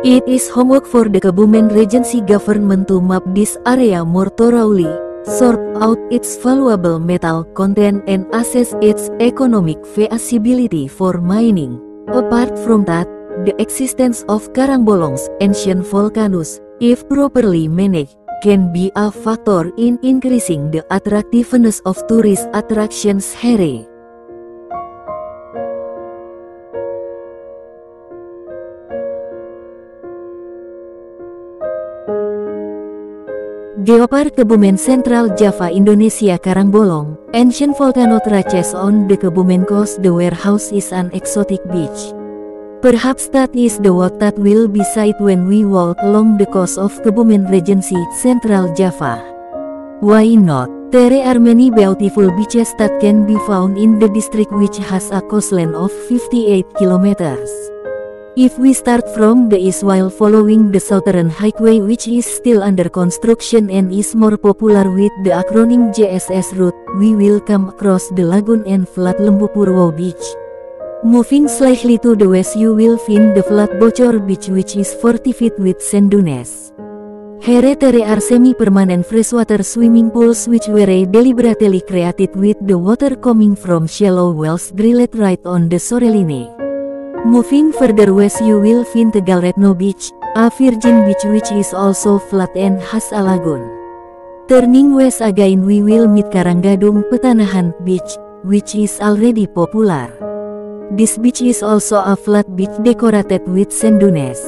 It is homework for the Kebumen Regency government to map this area more thoroughly, sort out its valuable metal content and assess its economic feasibility for mining. Apart from that, the existence of Karangbolong's ancient volcanoes, if properly managed, can be a factor in increasing the attractiveness of tourist attractions here. Geopark Kebumen Central Java Indonesia Karangbolong, ancient volcano traces on the Kebumen coast. The warehouse is an exotic beach. Perhaps that is the what that will be sight when we walk along the coast of Kebumen Regency, Central Java. Why not? There are many beautiful beaches that can be found in the district, which has a coastline of 58 kilometers. If we start from the east while following the southern highway, which is still under construction and is more popular with the acronym JSS route, we will come across the lagoon and flat Lembu Purwo Beach. Moving slightly to the west, you will find the flat Bocor Beach, which is 40 feet with sand dunes. Here there are semi-permanent freshwater swimming pools which were deliberately created with the water coming from shallow wells drilled right on the shoreline. Moving further west, you will find Tegal Retno Beach, a virgin beach which is also flat and has a lagoon. Turning west again, we will meet Karanggadung Petanahan Beach, which is already popular. This beach is also a flat beach decorated with sand dunes.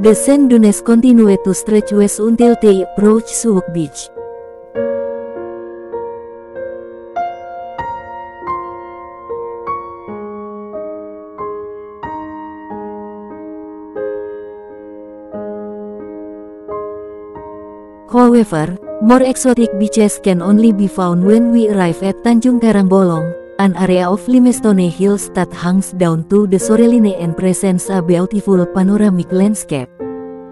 The sand dunes continue to stretch west until they approach Suwuk Beach. However, more exotic beaches can only be found when we arrive at Tanjung Karangbolong, an area of limestone hills that hangs down to the shoreline and presents a beautiful panoramic landscape.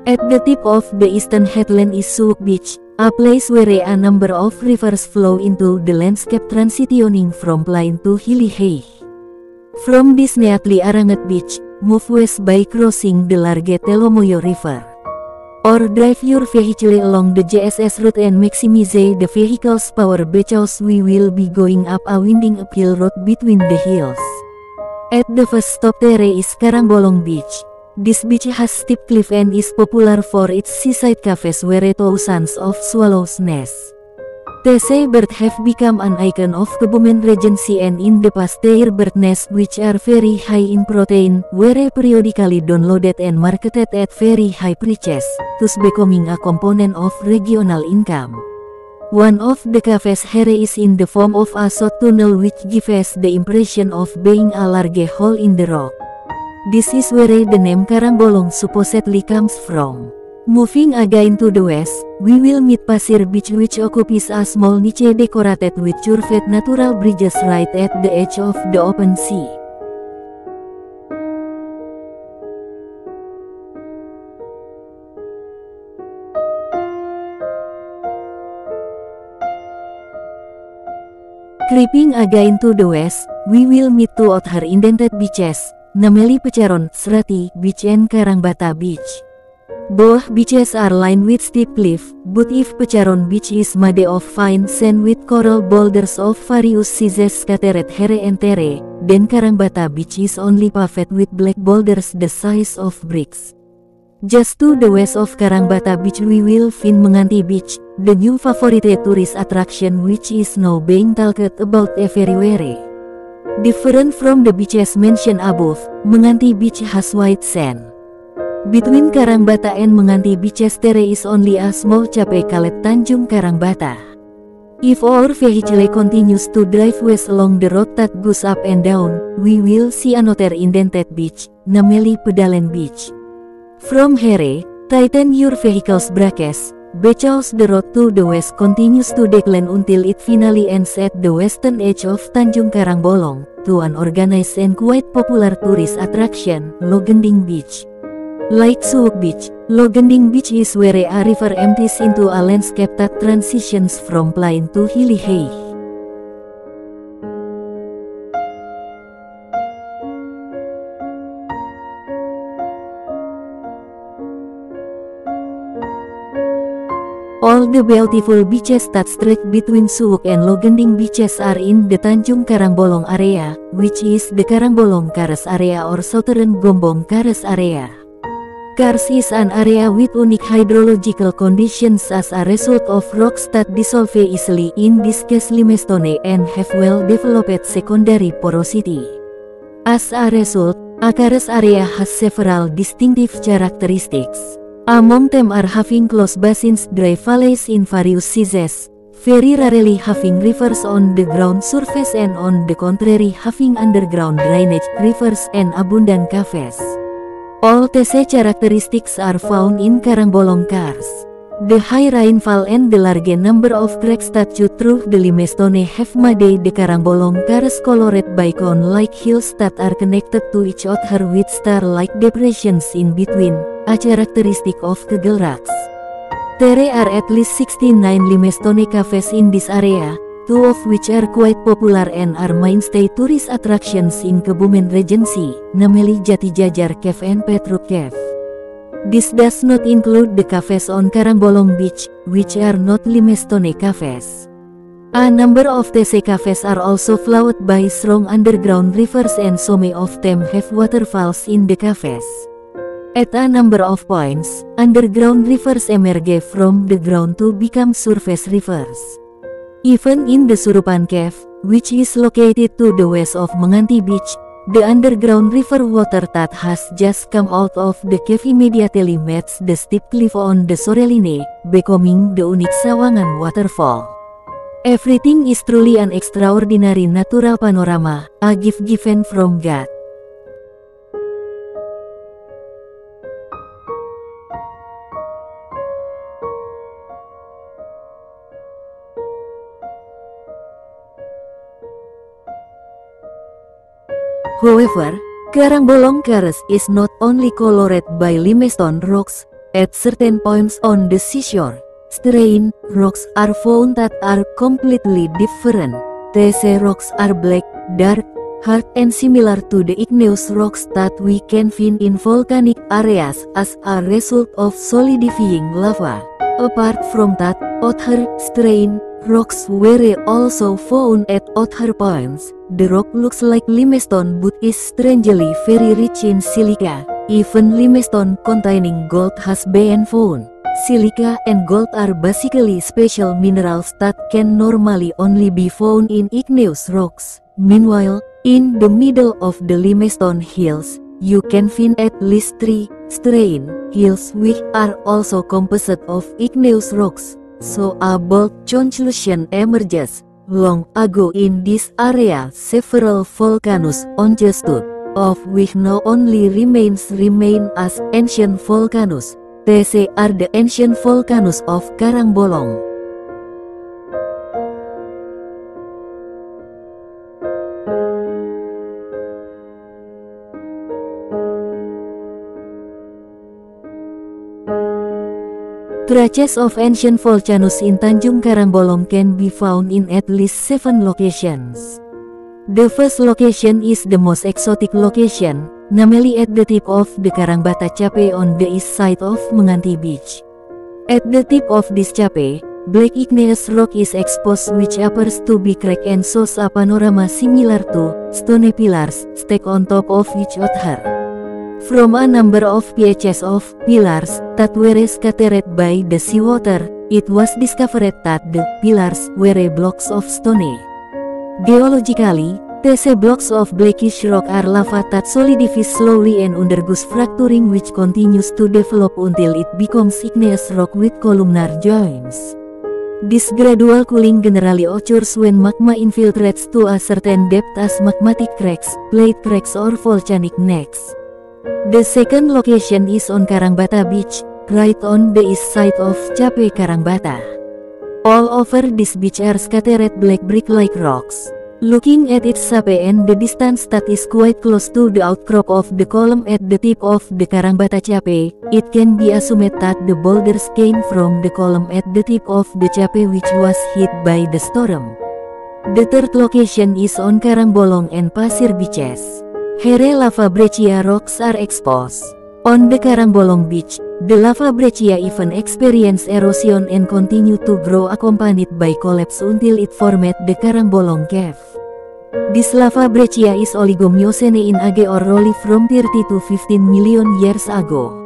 At the tip of the eastern headland is Suwuk Beach, a place where a number of rivers flow into the landscape, transitioning from plain to hilly height. From this neatly arranged beach, move west by crossing the Large Telomoyo River. Or drive your vehicle along the JSS route and maximize the vehicle's power because we will be going up a winding uphill road between the hills. At the first stop there is Karangbolong Beach. This beach has steep cliff and is popular for its seaside cafes where thousands of swallows nest. The seabirds have become an icon of Kebumen Regency, and in the past their bird nests, which are very high in protein, were periodically downloaded and marketed at very high prices, thus becoming a component of regional income. One of the cafes here is in the form of a short tunnel which gives the impression of being a large hole in the rock. This is where the name Karangbolong supposedly comes from. Moving again to the west, we will meet Pasir Beach, which occupies a small niche decorated with curved natural bridges right at the edge of the open sea. Creeping again to the west, we will meet two other indented beaches, namely Pecaron, Srati Beach and Karangbata Beach. Both beaches are lined with steep cliff, but if Pecaron Beach is made of fine sand with coral boulders of various sizes scattered here and there, then Karangbata Beach is only paved with black boulders the size of bricks. Just to the west of Karangbata Beach we will find Menganti Beach, the new favorite tourist attraction which is now being talked about everywhere. Different from the beaches mentioned above, Menganti Beach has white sand. Between Karangbata and Menganti beaches there is only a small cape called Tanjung Karangbata. If our vehicle continues to drive west along the road that goes up and down, we will see another indented beach, namely Pedalen Beach. From here, tighten your vehicle's brakes, because the road to the west continues to decline until it finally ends at the western edge of Tanjung Karangbolong, to an organized and quite popular tourist attraction, Logending Beach. Like Suwuk Beach, Logending Beach is where a river empties into a landscape that transitions from plain to hilly height. the beautiful beaches that stretch between Suwuk and Logending beaches are in the Tanjung Karangbolong area, which is the Karangbolong Karst area or Southern Gombong Karst area. Karst is an area with unique hydrological conditions as a result of rocks that dissolve easily, in this case limestone, and have well-developed secondary porosity. As a result, a karst area has several distinctive characteristics. Among them are having close basins, dry valleys in various sizes, very rarely having rivers on the ground surface, and on the contrary having underground drainage, rivers, and abundant caves. All these characteristics are found in Karangbolong Karst. The high rainfall and the large number of cracks that cut through the limestone have made the Karangbolong Karst colored by cone-like hills that are connected to each other with star-like depressions in between, a characteristic of Kegel rocks. There are at least 69 limestone caves in this area, 2 of which are quite popular and are mainstay tourist attractions in Kebumen Regency, namely Jati Jajar Cave and Petruk Cave. This does not include the caves on Karangbolong Beach, which are not limestone caves. A number of these caves are also flowed by strong underground rivers, and some of them have waterfalls in the caves. At a number of points, underground rivers emerge from the ground to become surface rivers. Even in the Surupan Cave, which is located to the west of Menganti Beach, the underground river water that has just come out of the cave immediately meets the steep cliff on the Soreline, becoming the unique Sawangan waterfall. Everything is truly an extraordinary natural panorama, a gift given from God. However, Karangbolong Karst is not only colored by limestone rocks. At certain points on the seashore, terrain rocks are found that are completely different. These rocks are black, dark, hard, and similar to the igneous rocks that we can find in volcanic areas as a result of solidifying lava. Apart from that, other terrain rocks were also found at other points. The rock looks like limestone but is strangely very rich in silica. Even limestone containing gold has been found. Silica and gold are basically special minerals that can normally only be found in igneous rocks. Meanwhile, in the middle of the limestone hills, you can find at least 3 terrain hills which are also composed of igneous rocks. So a bold conclusion emerges. Long ago in this area several volcanoes understood, of which now only remain as ancient volcanoes. These are the ancient volcanoes of Karangbolong. Traces of ancient volcanoes in Tanjung Karangbolong can be found in at least 7 locations. The first location is the most exotic location, namely at the tip of the Karangbata Cape on the east side of Menganti Beach. At the tip of this cape, black igneous rock is exposed which appears to be cracked and shows a panorama similar to stone pillars stacked on top of each other. From a number of patches of pillars that were scattered by the seawater, it was discovered that the pillars were blocks of stone. Geologically, these blocks of blackish rock are lava that solidifies slowly and undergoes fracturing, which continues to develop until it becomes igneous rock with columnar joints. This gradual cooling generally occurs when magma infiltrates to a certain depth as magmatic cracks, plate cracks, or volcanic necks. The second location is on Karangbata Beach, right on the east side of Cape Karangbata. All over this beach are scattered black brick-like rocks. Looking at its shape and the distance that is quite close to the outcrop of the column at the tip of the Karangbata Cape, it can be assumed that the boulders came from the column at the tip of the cape which was hit by the storm. The third location is on Karangbolong and Pasir beaches. Here lava breccia rocks are exposed. On the Karangbolong Beach, The lava breccia even experience erosion and continue to grow accompanied by collapse until it formed the Karangbolong Cave. This lava breccia is Oligocene in age or relief from 30 to 15 million years ago.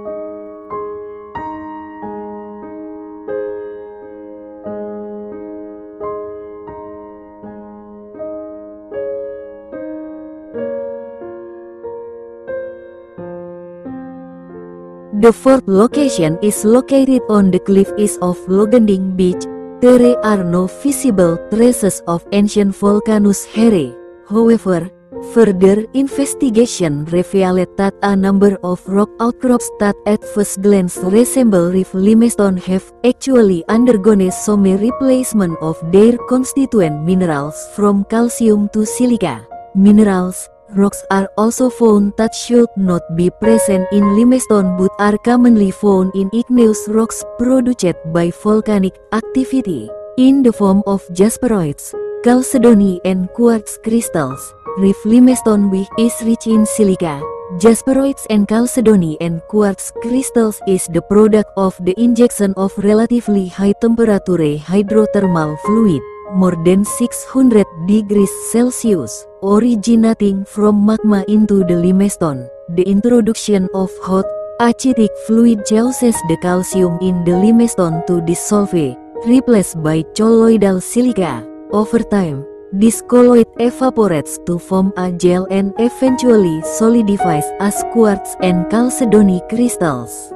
The fourth location is located on the cliff east of Logending Beach. There are no visible traces of ancient volcanoes here. However, further investigation revealed that a number of rock outcrops that at first glance resemble reef limestone have actually undergone some replacement of their constituent minerals from calcium to silica. Minerals rocks are also found that should not be present in limestone but are commonly found in igneous rocks produced by volcanic activity, in the form of jasperoids, chalcedony and quartz crystals. Reef limestone which is rich in silica, jasperoids and chalcedony and quartz crystals is the product of the injection of relatively high temperature hydrothermal fluid, more than 600 degrees Celsius, originating from magma into the limestone. The introduction of hot, acidic fluid causes the calcium in the limestone to dissolve, replaced by colloidal silica. Over time, this colloid evaporates to form a gel and eventually solidifies as quartz and chalcedony crystals.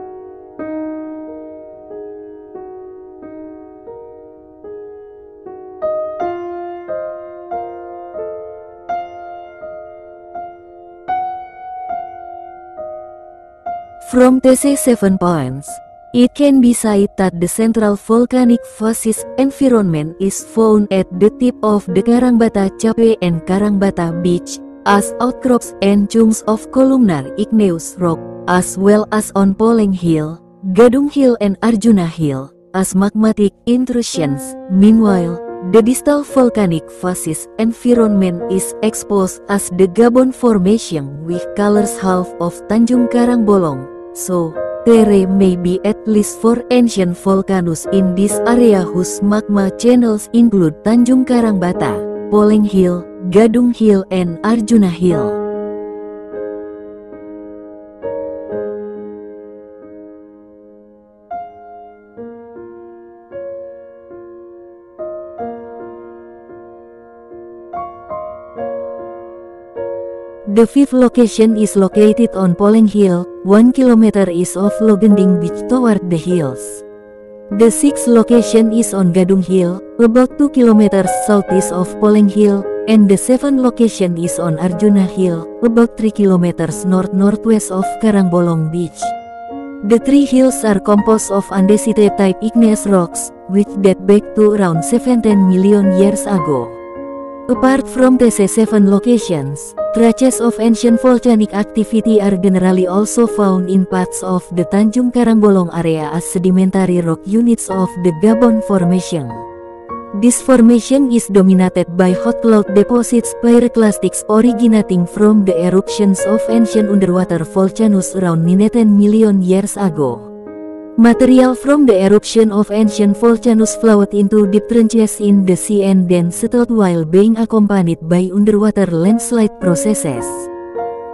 From these 7 points, it can be said that the central volcanic facies environment is found at the tip of the Karangbata Cape and Karangbata Beach, as outcrops and chunks of columnar igneous rock, as well as on Poleng Hill, Gadung Hill and Arjuna Hill, as magmatic intrusions. Meanwhile, the distal volcanic facies environment is exposed as the Gabon Formation which covers half of Tanjung Karangbolong. So, there may be at least 4 ancient volcanoes in this area whose magma channels include Tanjung Karangbata, Poleng Hill, Gadung Hill and Arjuna Hill. The fifth location is located on Poleng Hill, 1 km east of Logending Beach toward the hills. The sixth location is on Gadung Hill, about 2 km southeast of Poleng Hill, and the seventh location is on Arjuna Hill, about 3 km north-northwest of Karangbolong Beach. The 3 hills are composed of andesite-type igneous rocks, which date back to around 17 million years ago. Apart from these 7 locations, traces of ancient volcanic activity are generally also found in parts of the Tanjung Karangbolong area as sedimentary rock units of the Gabon Formation. This formation is dominated by hot cloud deposits pyroclastics originating from the eruptions of ancient underwater volcanoes around 10 million years ago. Material from the eruption of ancient volcanoes flowed into deep trenches in the sea and then settled while being accompanied by underwater landslide processes.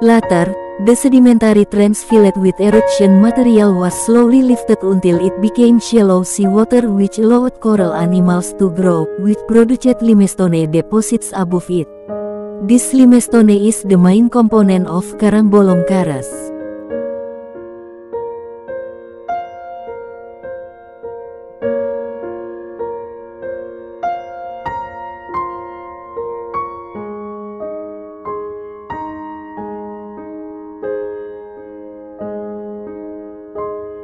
Later, the sedimentary trench filled with eruption material was slowly lifted until it became shallow seawater which allowed coral animals to grow, which produced limestone deposits above it. This limestone is the main component of Karangbolong Karst.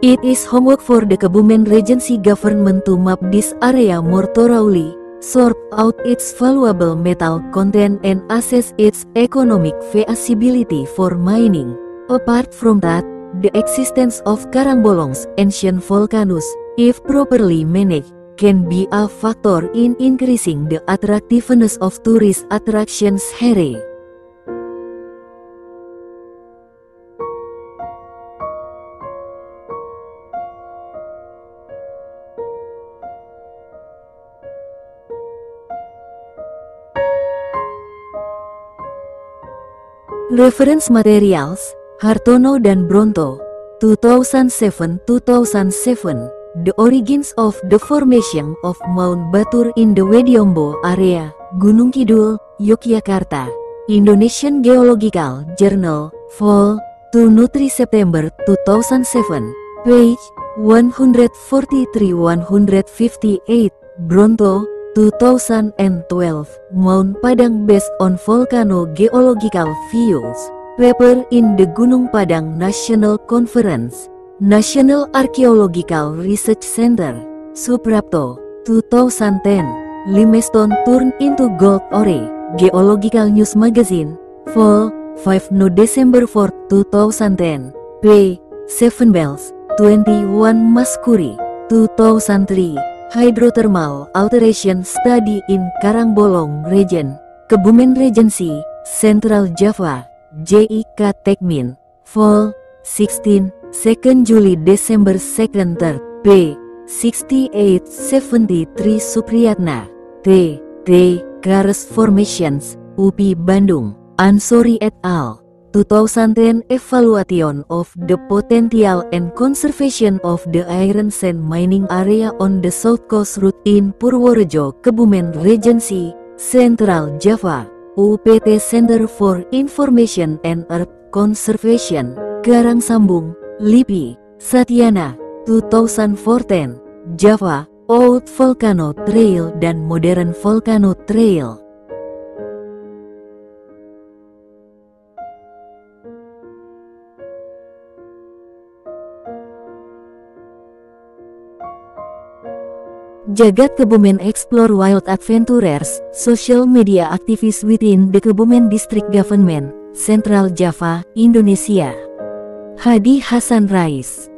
It is homework for the Kebumen Regency government to map this area more thoroughly, sort out its valuable metal content and assess its economic feasibility for mining. Apart from that, the existence of Karangbolong's ancient volcanoes, if properly managed, can be a factor in increasing the attractiveness of tourist attractions here. Reference Materials, Hartono dan Bronto, 2007-2007, The Origins of the Formation of Mount Batur in the Wediombo Area, Gunung Kidul, Yogyakarta. Indonesian Geological Journal, Vol. 2 September 2007, page 143-158, Bronto, 2012, Mount Padang based on volcano geological views, paper in the Gunung Padang National Conference, National Archaeological Research Center, Suprapto, 2010, Limestone turned into gold ore, Geological News Magazine, Vol. 5 No December 4, 2010, p. 7 Bells, 21 Maskuri, 2003, Hydrothermal Alteration Study in Karangbolong Region, Kebumen Regency, Central Java, JIK Tekmin, Vol. 16, 2 Juli December 2nd 3rd, p. 6873 Supriyatna, T. Karst Formations, UPI Bandung. Ansori et al. 2010 Evaluation of the Potential and Conservation of the Iron Sand Mining Area on the South Coast Route in Purworejo, Kebumen Regency, Central Java, UPT Center for Information and Earth Conservation, Karangsambung, LIPI, Satyana, 2014, Java, Old Volcano Trail dan Modern Volcano Trail. Jagat Kebumen Explore Wild Adventurers, social media activists within the Kebumen District Government, Central Java, Indonesia. Hadi Hasan Rais.